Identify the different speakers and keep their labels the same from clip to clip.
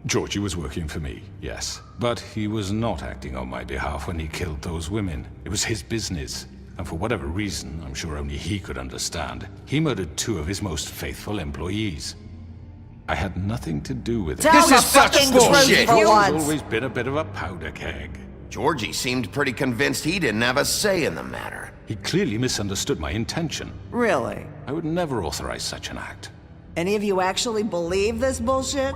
Speaker 1: Georgie was working for me, yes. But he was not acting on my behalf when he killed those women. It was his business. And for whatever reason, I'm sure only he could understand, he murdered 2 of his most faithful employees. I had nothing to do with it.
Speaker 2: This is such bullshit!
Speaker 1: Georgie's always been a bit of a powder keg.
Speaker 2: Georgie seemed pretty convinced he didn't have a say in the matter.
Speaker 1: He clearly misunderstood my intention.
Speaker 3: Really?
Speaker 1: I would never authorize such an act.
Speaker 3: Any of you actually believe this bullshit?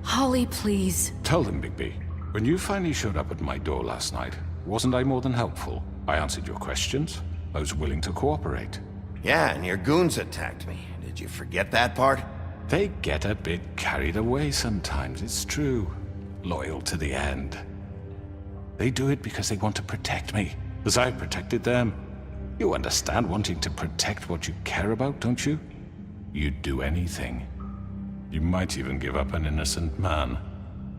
Speaker 4: Holly, please.
Speaker 1: Tell them, Bigby. When you finally showed up at my door last night, wasn't I more than helpful? I answered your questions. I was willing to cooperate.
Speaker 2: Yeah, and your goons attacked me. Did you forget that part?
Speaker 1: They get a bit carried away sometimes, it's true. Loyal to the end. They do it because they want to protect me, as I've protected them. You understand wanting to protect what you care about, don't you? You'd do anything. You might even give up an innocent man,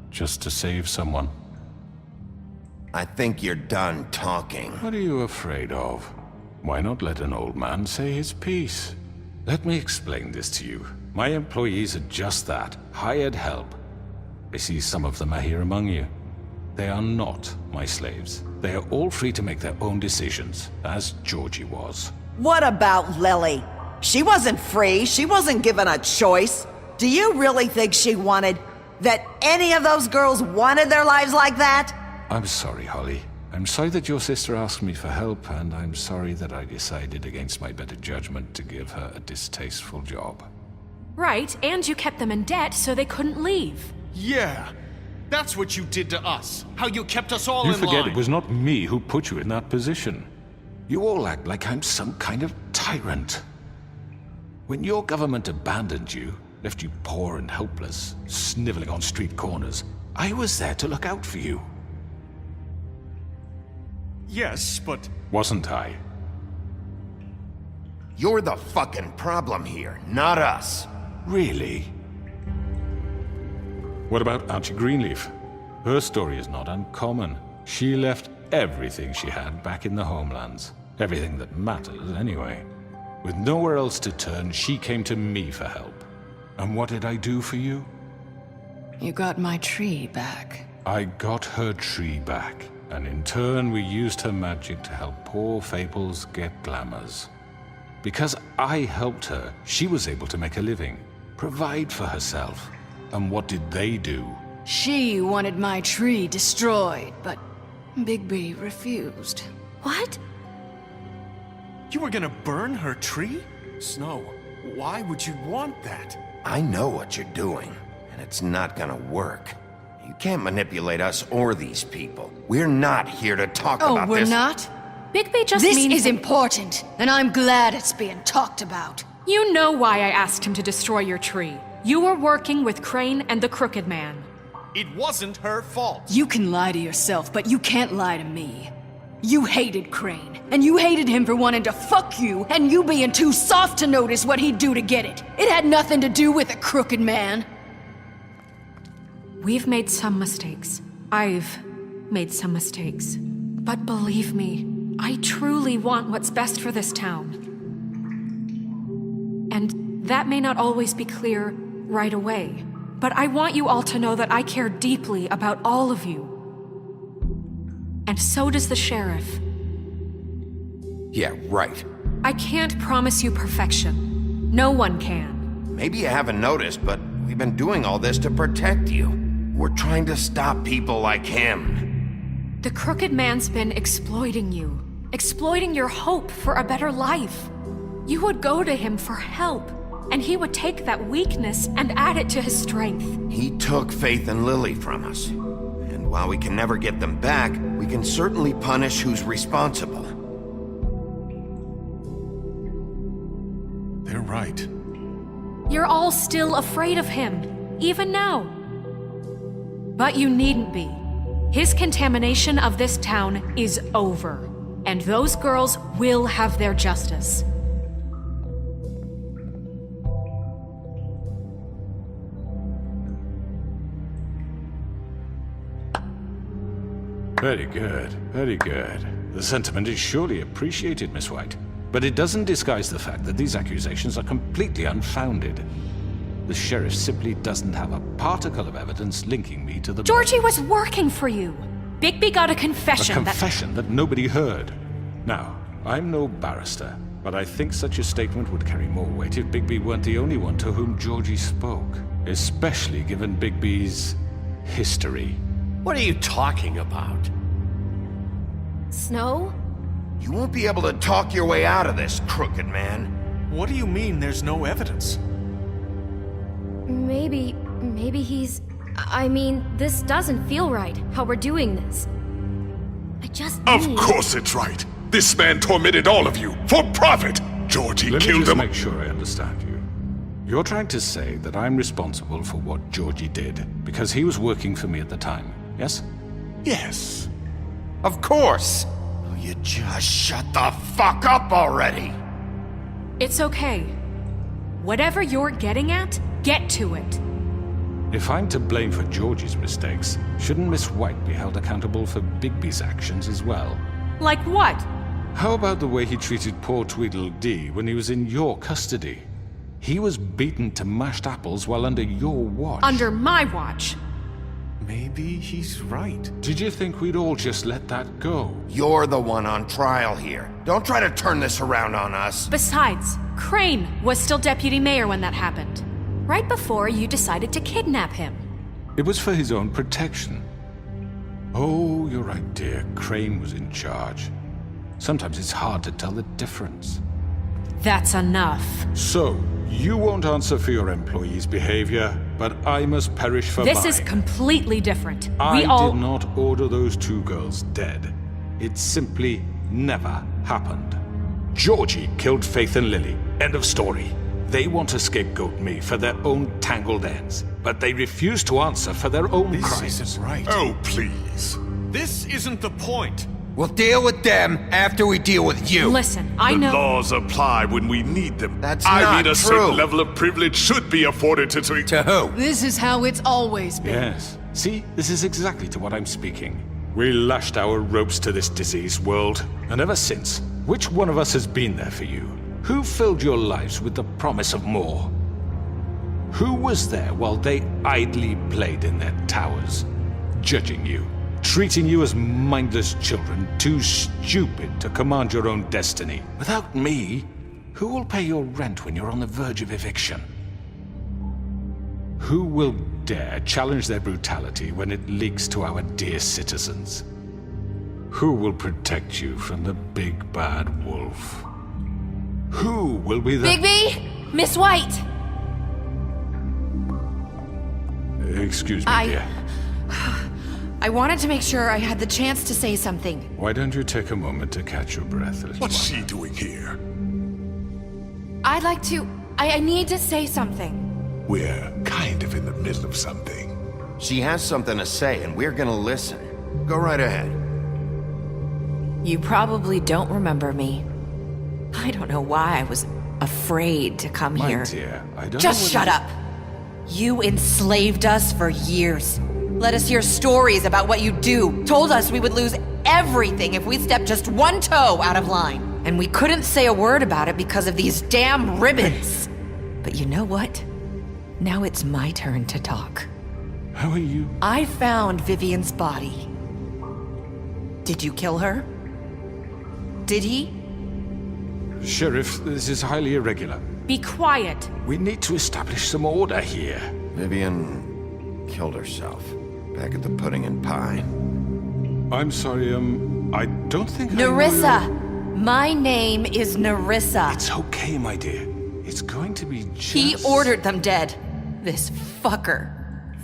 Speaker 1: just to save someone.
Speaker 2: I think you're done talking.
Speaker 1: What are you afraid of? Why not let an old man say his piece? Let me explain this to you. My employees are just that, hired help. I see some of them are here among you. They are not my slaves. They are all free to make their own decisions, as Georgie was.
Speaker 3: What about Lily? She wasn't free. She wasn't given a choice. Do you really think she wanted... that any of those girls wanted their lives like that?
Speaker 1: I'm sorry, Holly. I'm sorry that your sister asked me for help, and I'm sorry that I decided against my better judgment to give her a distasteful job.
Speaker 4: Right, and you kept them in debt so they couldn't leave.
Speaker 5: Yeah, that's what you did to us. How you kept us all in line.
Speaker 1: You forget it was not me who put you in that position. You all act like I'm some kind of tyrant. When your government abandoned you, left you poor and helpless, sniveling on street corners, I was there to look out for you.
Speaker 5: Yes, but...
Speaker 1: Wasn't I?
Speaker 2: You're the fucking problem here, not us.
Speaker 1: Really? What about Auntie Greenleaf? Her story is not uncommon. She left everything she had back in the homelands. Everything that matters, anyway. With nowhere else to turn, she came to me for help. And what did I do for you?
Speaker 6: You got my tree back.
Speaker 1: I got her tree back, and in turn we used her magic to help poor Fables get glamours. Because I helped her, she was able to make a living, provide for herself. And what did they do?
Speaker 6: She wanted my tree destroyed, but Bigby refused.
Speaker 4: What?
Speaker 5: You were gonna burn her tree? Snow, why would you want that?
Speaker 2: I know what you're doing, and it's not gonna work. You can't manipulate us or these people. We're not here to talk about this.
Speaker 6: Oh, we're not?
Speaker 4: Bigby just
Speaker 6: This
Speaker 4: means...
Speaker 6: is important, and I'm glad it's being talked about.
Speaker 4: You know why I asked him to destroy your tree. You were working with Crane and the Crooked Man.
Speaker 5: It wasn't her fault.
Speaker 6: You can lie to yourself, but you can't lie to me. You hated Crane, and you hated him for wanting to fuck you, and you being too soft to notice what he'd do to get it. It had nothing to do with the Crooked Man.
Speaker 4: We've made some mistakes. I've made some mistakes. But believe me, I truly want what's best for this town. And that may not always be clear right away, but I want you all to know that I care deeply about all of you. And so does the sheriff.
Speaker 2: Yeah, right.
Speaker 4: I can't promise you perfection. No one can.
Speaker 2: Maybe you haven't noticed, but we've been doing all this to protect you. We're trying to stop people like him.
Speaker 4: The Crooked Man's been exploiting you. Exploiting your hope for a better life. You would go to him for help, and he would take that weakness and add it to his strength.
Speaker 2: He took Faith and Lily from us. And while we can never get them back, we can certainly punish who's responsible.
Speaker 5: They're right.
Speaker 4: You're all still afraid of him, even now. But you needn't be. His contamination of this town is over, and those girls will have their justice.
Speaker 1: Very good, very good. The sentiment is surely appreciated, Miss White. But it doesn't disguise the fact that these accusations are completely unfounded. The sheriff simply doesn't have a particle of evidence linking me to the...
Speaker 4: Georgie was working for you. Bigby got a
Speaker 1: A
Speaker 4: confession
Speaker 1: confession that nobody heard. Now, I'm no barrister, but I think such a statement would carry more weight if Bigby weren't the only one to whom Georgie spoke. Especially given Bigby's history.
Speaker 7: What are you talking about?
Speaker 8: Snow?
Speaker 2: You won't be able to talk your way out of this, crooked man.
Speaker 5: What do you mean there's no evidence?
Speaker 8: Maybe he's... I mean, this doesn't feel right, how we're doing this. I just
Speaker 9: Of
Speaker 8: need...
Speaker 9: course it's right. This man tormented all of you for profit. Georgie
Speaker 1: Let me
Speaker 9: killed
Speaker 1: just
Speaker 9: him.
Speaker 1: make sure I understand you. You're trying to say that I'm responsible for what Georgie did because he was working for me at the time, yes?
Speaker 9: Yes.
Speaker 2: Of course. Oh, you just shut the fuck up already.
Speaker 4: It's okay. Whatever you're getting at, get to it.
Speaker 1: If I'm to blame for Georgie's mistakes, shouldn't Miss White be held accountable for Bigby's actions as well?
Speaker 4: Like what?
Speaker 1: How about the way he treated poor Tweedledee when he was in your custody? He was beaten to mashed apples while under your watch.
Speaker 4: Under my watch.
Speaker 5: Maybe he's right.
Speaker 1: Did you think we'd all just let that go?
Speaker 2: You're the one on trial here. Don't try to turn this around on us.
Speaker 4: Besides, Crane was still deputy mayor when that happened. Right before you decided to kidnap him.
Speaker 1: It was for his own protection. Oh, you're right, dear. Crane was in charge. Sometimes it's hard to tell the difference.
Speaker 4: That's enough.
Speaker 1: So, you won't answer for your employees' behavior, but I must perish for
Speaker 4: This
Speaker 1: mine.
Speaker 4: is completely different.
Speaker 1: I
Speaker 4: We all...
Speaker 1: did not order those two girls dead. It simply never happened. Georgie killed Faith and Lily. End of story. They want to scapegoat me for their own tangled ends, but they refuse to answer for their own
Speaker 5: This
Speaker 1: crimes.
Speaker 5: isn't right.
Speaker 9: Oh, please.
Speaker 5: This isn't the point.
Speaker 2: We'll deal with them after we deal with you.
Speaker 4: Listen, I
Speaker 9: The
Speaker 4: know...
Speaker 9: laws apply when we need them.
Speaker 2: That's
Speaker 9: I
Speaker 2: not
Speaker 9: mean, a
Speaker 2: true.
Speaker 9: certain level of privilege should be afforded to...
Speaker 2: To who?
Speaker 6: This is how it's always been.
Speaker 1: Yes. See, this is exactly to what I'm speaking. We lashed our ropes to this diseased world, and ever since, which one of us has been there for you? Who filled your lives with the promise of more? Who was there while they idly played in their towers, judging you, treating you as mindless children, too stupid to command your own destiny? Without me, who will pay your rent when you're on the verge of eviction? Who will dare challenge their brutality when it leaks to our dear citizens? Who will protect you from the big bad wolf? Who will be the...
Speaker 8: Bigby? Miss White!
Speaker 1: Excuse me, dear.
Speaker 10: I wanted to make sure I had the chance to say something.
Speaker 1: Why don't you take a moment to catch your breath, little
Speaker 9: What's
Speaker 1: one?
Speaker 9: she doing here?
Speaker 10: I'd like to... I need to say something.
Speaker 9: We're kind of in the middle of something.
Speaker 2: She has something to say, and we're gonna listen. Go right ahead.
Speaker 11: You probably don't remember me. I don't know why I was afraid to come
Speaker 1: My
Speaker 11: here.
Speaker 1: dear, I don't
Speaker 11: Just
Speaker 1: know
Speaker 11: shut up! You enslaved us for years. Let us hear stories about what you do. Told us we would lose everything if we stepped just one toe out of line. And we couldn't say a word about it because of these damn ribbons. But you know what? Now it's my turn to talk.
Speaker 1: How are you?
Speaker 11: I found Vivian's body. Did you kill her? Did he?
Speaker 1: Sheriff, this is highly irregular.
Speaker 4: Be quiet.
Speaker 1: We need to establish some order here.
Speaker 2: Vivian killed herself back at the Pudding and Pie.
Speaker 1: I'm sorry, I don't think I know
Speaker 11: Nerissa!
Speaker 1: you-
Speaker 11: My name is Nerissa.
Speaker 1: It's okay, my dear. It's going to be just...
Speaker 11: He ordered them dead. This fucker.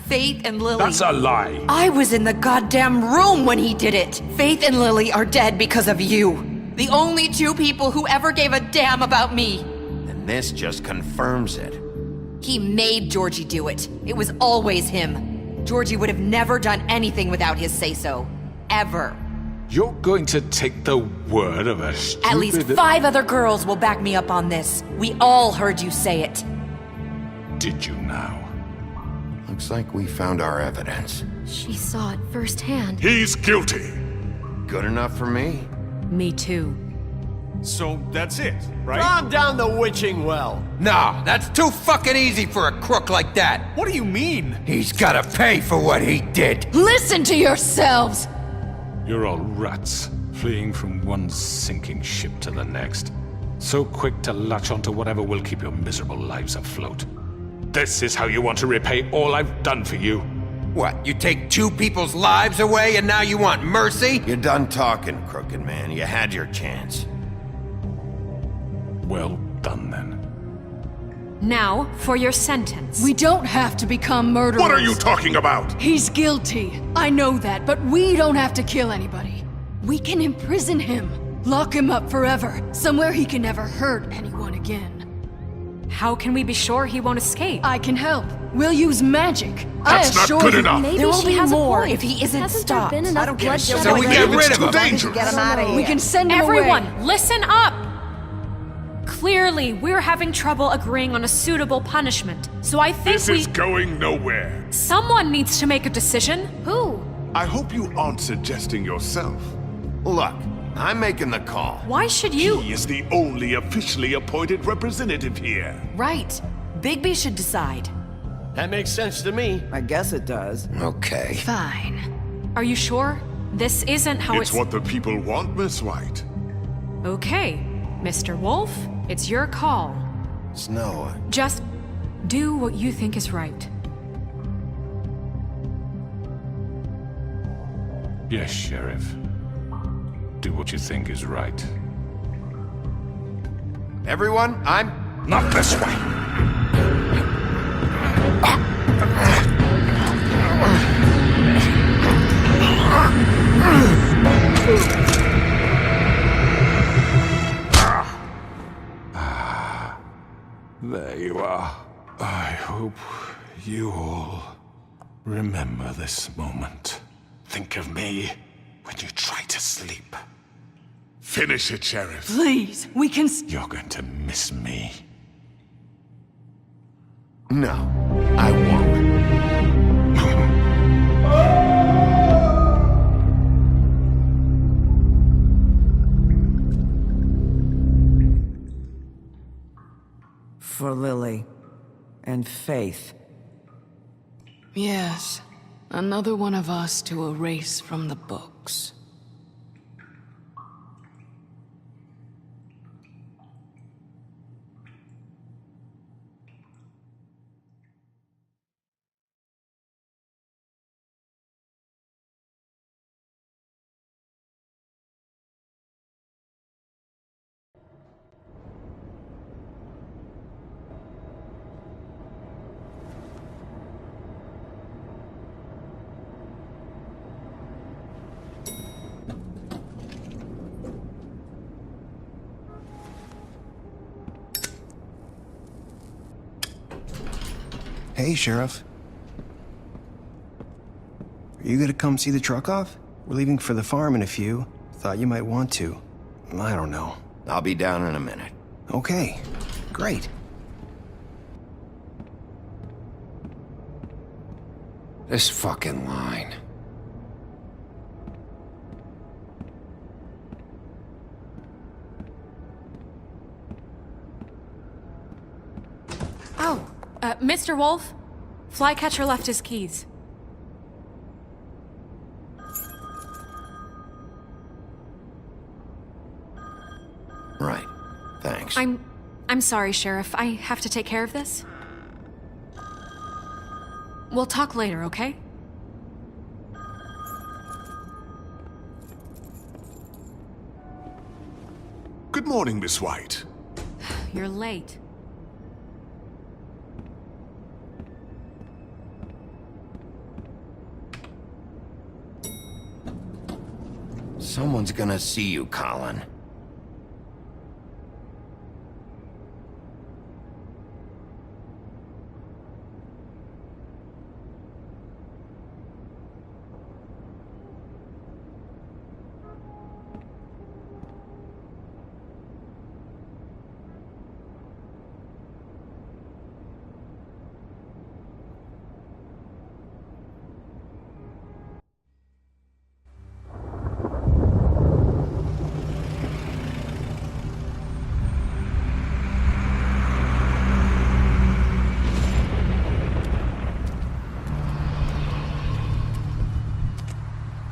Speaker 11: Faith and Lily.
Speaker 1: That's a lie.
Speaker 11: I was in the goddamn room when he did it. Faith and Lily are dead because of you. The only two people who ever gave a damn about me.
Speaker 2: And this just confirms it.
Speaker 11: He made Georgie do it. It was always him. Georgie would have never done anything without his say-so. Ever.
Speaker 1: You're going to take the word of a stupid...
Speaker 11: At least 5 other girls will back me up on this. We all heard you say it.
Speaker 1: Did you now?
Speaker 2: Looks like we found our evidence.
Speaker 8: She saw it firsthand.
Speaker 9: He's guilty.
Speaker 2: Good enough for me.
Speaker 4: Me too.
Speaker 5: So that's it, right?
Speaker 7: Calm down the witching well.
Speaker 2: No, that's too fucking easy for a crook like that.
Speaker 5: What do you mean?
Speaker 2: He's gotta pay for what he did.
Speaker 6: Listen to yourselves!
Speaker 1: You're all rats, fleeing from one sinking ship to the next. So quick to latch onto whatever will keep your miserable lives afloat. This is how you want to repay all I've done for you?
Speaker 2: What, you take two people's lives away and now you want mercy? You're done talking, crooked man. You had your chance.
Speaker 1: Well done, then.
Speaker 4: Now, for your sentence.
Speaker 6: We don't have to become murderers.
Speaker 9: What are you talking about?
Speaker 6: He's guilty. I know that, but we don't have to kill anybody. We can imprison him. Lock him up forever, somewhere he can never hurt anyone again.
Speaker 4: How can we be sure he won't escape?
Speaker 6: I can help. We'll use magic.
Speaker 9: That's not good enough.
Speaker 8: Maybe
Speaker 11: There will
Speaker 8: she
Speaker 11: be
Speaker 8: has
Speaker 11: more
Speaker 8: a point.
Speaker 11: if he isn't
Speaker 8: Hasn't
Speaker 11: stopped.
Speaker 8: there been enough bloodshed?
Speaker 2: So we get rid of him.
Speaker 9: Dangerous.
Speaker 3: Get him out of here.
Speaker 6: We can send him
Speaker 4: Everyone,
Speaker 6: away.
Speaker 4: listen up! Clearly, we're having trouble agreeing on a suitable punishment. So I think
Speaker 9: This is going nowhere.
Speaker 4: someone needs to make a decision.
Speaker 8: Who?
Speaker 9: I hope you aren't suggesting yourself.
Speaker 2: Look, I'm making the call.
Speaker 4: Why should you?
Speaker 9: He is the only officially appointed representative here.
Speaker 11: Right. Bigby should decide.
Speaker 7: That makes sense to me.
Speaker 3: I guess it does.
Speaker 2: Okay.
Speaker 6: Fine.
Speaker 4: Are you sure? This isn't how
Speaker 9: It's what the people want, Miss White.
Speaker 4: Okay, Mr. Wolf, it's your call.
Speaker 2: Snow.
Speaker 4: Just do what you think is right.
Speaker 1: Yes, Sheriff. Do what you think is right.
Speaker 2: Everyone, I'm...
Speaker 1: Not this way! There you are. I hope you all remember this moment. Think of me when you try to sleep.
Speaker 9: Finish it, Sheriff.
Speaker 6: Please, we can...
Speaker 1: You're going to miss me.
Speaker 2: No, I won't.
Speaker 3: For Lily and Faith.
Speaker 6: Yes, another one of us to erase from the books.
Speaker 12: Hey, Sheriff. Are you gonna come see the truck off? We're leaving for the farm in a few. Thought you might want to. I don't know.
Speaker 2: I'll be down in a minute.
Speaker 12: Okay, great.
Speaker 2: This fucking line.
Speaker 4: Oh, Mr. Wolf, Flycatcher left his keys.
Speaker 2: Right. Thanks.
Speaker 4: I'm sorry, Sheriff. I have to take care of this. We'll talk later, okay?
Speaker 9: Good morning, Miss White.
Speaker 4: You're late.
Speaker 2: Someone's gonna see you, Colin.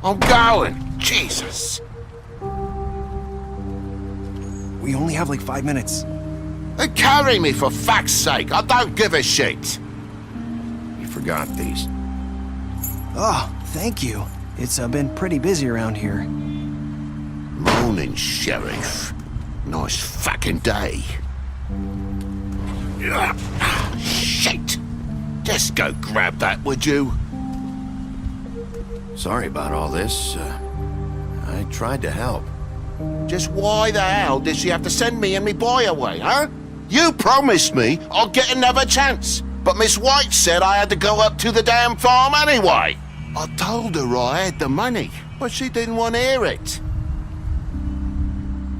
Speaker 9: I'm going. Jesus.
Speaker 12: We only have like 5 minutes.
Speaker 9: Carry me for fuck's sake. I don't give a shit.
Speaker 2: You forgot these.
Speaker 12: Oh, thank you. It's been pretty busy around here.
Speaker 9: Morning, Sheriff. Nice fucking day. Shit. Just go grab that, would you?
Speaker 2: Sorry about all this. I tried to help.
Speaker 9: Just why the hell did she have to send me and me boy away, huh? You promised me I'd get another chance, but Miss White said I had to go up to the damn farm anyway. I told her I had the money, but she didn't want to hear it.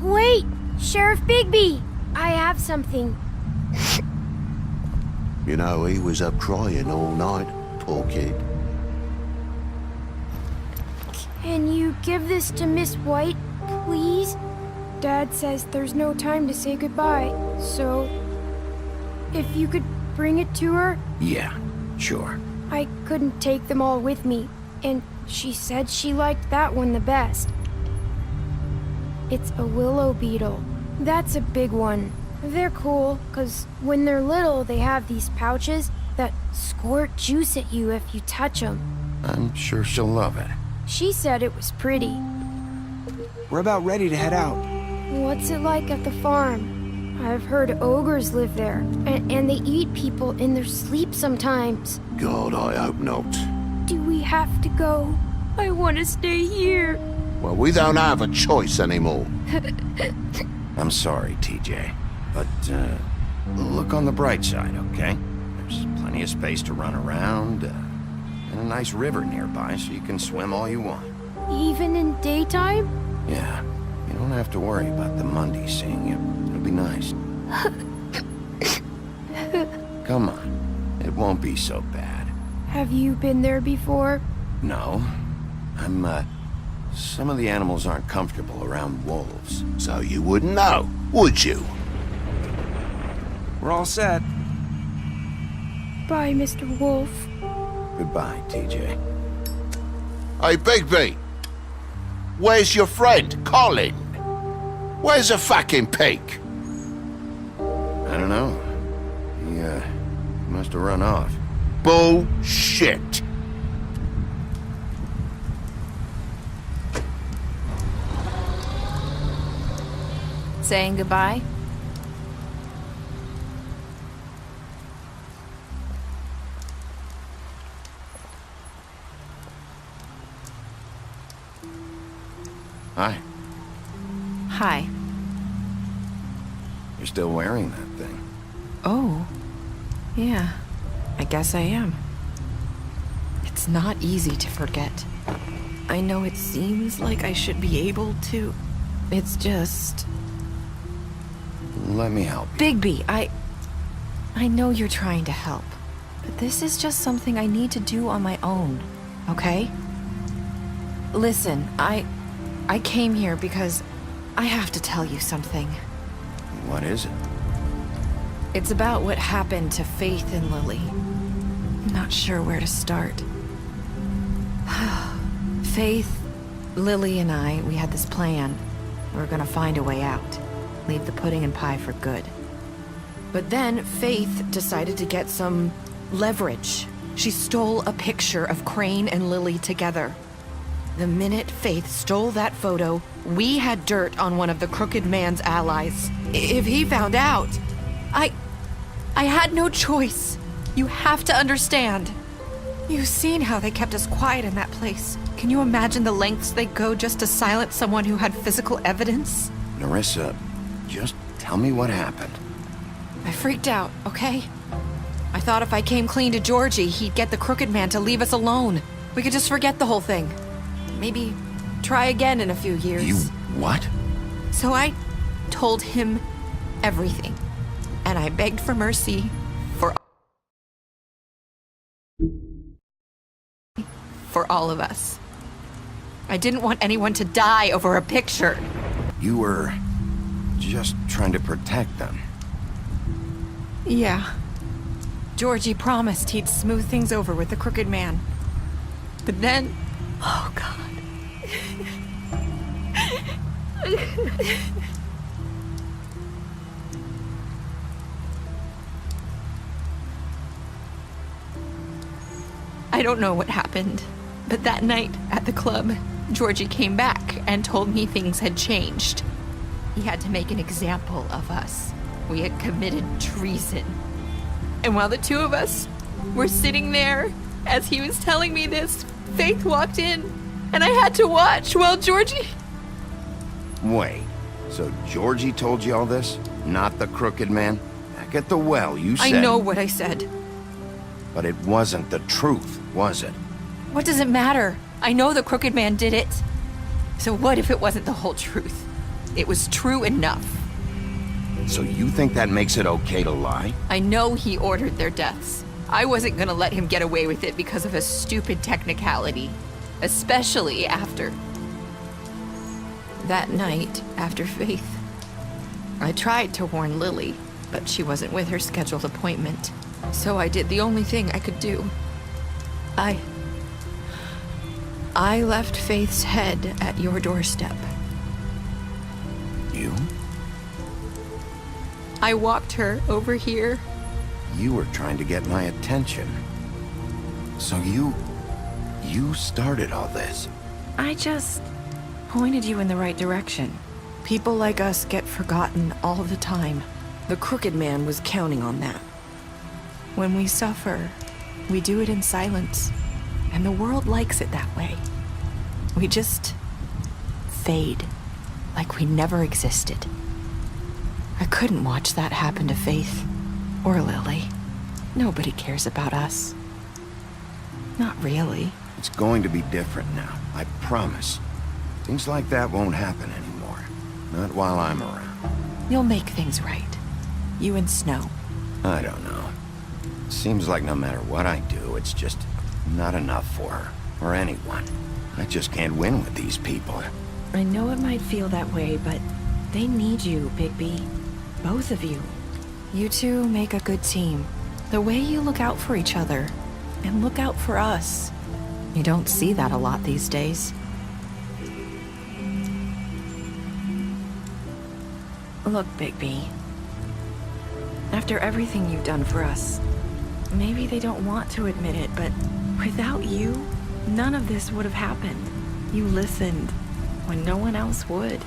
Speaker 8: Wait, Sheriff Bigby, I have something.
Speaker 9: You know, he was up crying all night, poor kid.
Speaker 8: Can you give this to Miss White, please? Dad says there's no time to say goodbye, so if you could bring it to her?
Speaker 2: Yeah, sure.
Speaker 8: I couldn't take them all with me, and she said she liked that one the best. It's a willow beetle. That's a big one. They're cool, 'cause when they're little, they have these pouches that squirt juice at you if you touch them.
Speaker 2: I'm sure she'll love it.
Speaker 8: She said it was pretty.
Speaker 12: We're about ready to head out.
Speaker 8: What's it like at the farm? I've heard ogres live there, and they eat people in their sleep sometimes.
Speaker 9: God, I hope not.
Speaker 8: Do we have to go? I want to stay here.
Speaker 9: Well, we don't have a choice anymore.
Speaker 2: I'm sorry, TJ. But, look on the bright side, okay? There's plenty of space to run around, and a nice river nearby so you can swim all you want.
Speaker 8: Even in daytime?
Speaker 2: Yeah, you don't have to worry about the Monday seeing you. It'll be nice. Come on, it won't be so bad.
Speaker 8: Have you been there before?
Speaker 2: No, some of the animals aren't comfortable around wolves.
Speaker 9: So you wouldn't know, would you?
Speaker 12: We're all set.
Speaker 8: Bye, Mr. Wolf.
Speaker 2: Goodbye, TJ.
Speaker 9: Hey, Bigby. Where's your friend, Colin? Where's the fucking pig?
Speaker 2: I don't know. He must have run off.
Speaker 9: Bullshit.
Speaker 10: Saying goodbye?
Speaker 2: Hi.
Speaker 10: Hi.
Speaker 2: You're still wearing that thing.
Speaker 11: Oh, yeah, I guess I am. It's not easy to forget. I know it seems like I should be able to. It's just...
Speaker 2: Let me help you.
Speaker 11: Bigby, I know you're trying to help, but this is just something I need to do on my own, okay? Listen, I came here because I have to tell you something.
Speaker 2: What is it?
Speaker 11: It's about what happened to Faith and Lily. I'm not sure where to start. Faith, Lily, and I, we had this plan. We were gonna find a way out. Leave the pudding and pie for good. But then Faith decided to get some leverage. She stole a picture of Crane and Lily together. The minute Faith stole that photo, we had dirt on one of the Crooked Man's allies. If he found out, I had no choice. You have to understand. You've seen how they kept us quiet in that place. Can you imagine the lengths they go just to silence someone who had physical evidence?
Speaker 2: Nerissa, just tell me what happened.
Speaker 11: I freaked out, okay? I thought if I came clean to Georgie, he'd get the Crooked Man to leave us alone. We could just forget the whole thing. Maybe try again in a few years.
Speaker 2: You what?
Speaker 11: So I told him everything. And I begged for mercy for all of us. I didn't want anyone to die over a picture.
Speaker 2: You were just trying to protect them.
Speaker 11: Yeah. Georgie promised he'd smooth things over with the Crooked Man. But then, oh God,
Speaker 10: I don't know what happened, but that night at the club, Georgie came back and told me things had changed. He had to make an example of us. We had committed treason. And while the two of us were sitting there, as he was telling me this, Faith walked in, and I had to watch while Georgie...
Speaker 2: Wait, so Georgie told you all this? Not the crooked man? Back at the well, you said...
Speaker 10: I know what I said.
Speaker 2: But it wasn't the truth, was it?
Speaker 10: What does it matter? I know the crooked man did it. So what if it wasn't the whole truth? It was true enough.
Speaker 2: So you think that makes it okay to lie?
Speaker 10: I know he ordered their deaths. I wasn't gonna let him get away with it because of a stupid technicality. Especially after... that night, after Faith. I tried to warn Lily, but she wasn't with her scheduled appointment. So I did the only thing I could do. I left Faith's head at your doorstep.
Speaker 2: You?
Speaker 10: I walked her over here.
Speaker 2: You were trying to get my attention. So you started all this.
Speaker 13: I just pointed you in the right direction. People like us get forgotten all the time. The crooked man was counting on that. When we suffer, we do it in silence, and the world likes it that way. We just fade, like we never existed. I couldn't watch that happen to Faith, or Lily. Nobody cares about us. Not really.
Speaker 2: It's going to be different now, I promise. Things like that won't happen anymore. Not while I'm around.
Speaker 13: You'll make things right. You and Snow.
Speaker 2: I don't know. Seems like no matter what I do, it's just not enough for her, or anyone. I just can't win with these people.
Speaker 13: I know it might feel that way, but they need you, Bigby. Both of you. You two make a good team. The way you look out for each other, and look out for us. You don't see that a lot these days. Look, Bigby. After everything you've done for us, maybe they don't want to admit it, but without you, none of this would have happened. You listened when no one else would.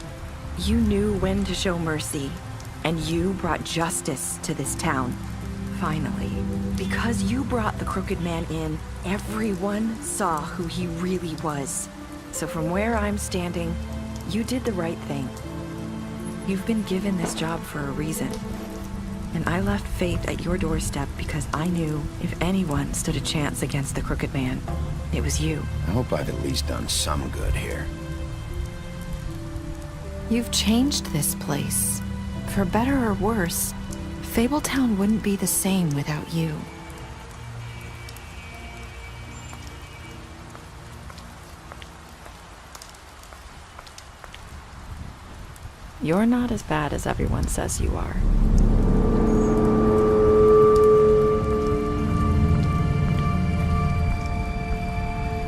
Speaker 13: You knew when to show mercy, and you brought justice to this town. Finally. Because you brought the crooked man in, everyone saw who he really was. So from where I'm standing, you did the right thing. You've been given this job for a reason. And I left Faith at your doorstep because I knew if anyone stood a chance against the crooked man, it was you.
Speaker 2: I hope I've at least done some good here.
Speaker 13: You've changed this place. For better or worse, Fabletown wouldn't be the same without you. You're not as bad as everyone says you are.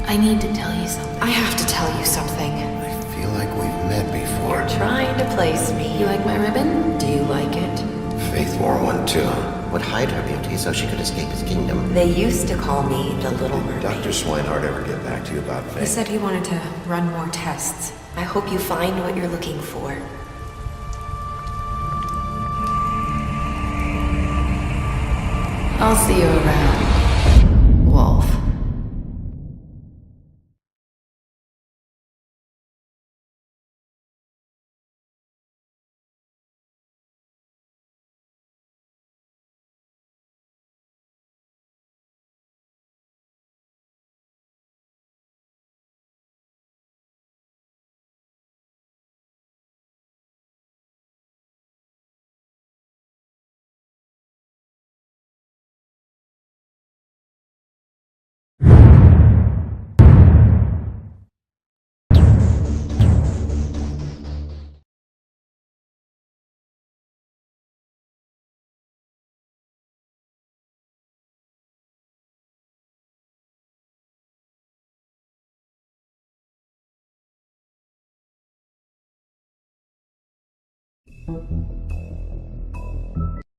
Speaker 13: I need to tell you something. I have to tell you something.
Speaker 2: I feel like we've met before.
Speaker 13: You're trying to place me. You like my ribbon? Do you like it?
Speaker 14: Faith wore one too. Would hide her beauty so she could escape his kingdom.
Speaker 13: They used to call me the Little Mermaid.
Speaker 2: Dr. Swinehart ever get back to you about Faith?
Speaker 13: He said he wanted to run more tests. I hope you find what you're looking for. I'll see you around, Wolf.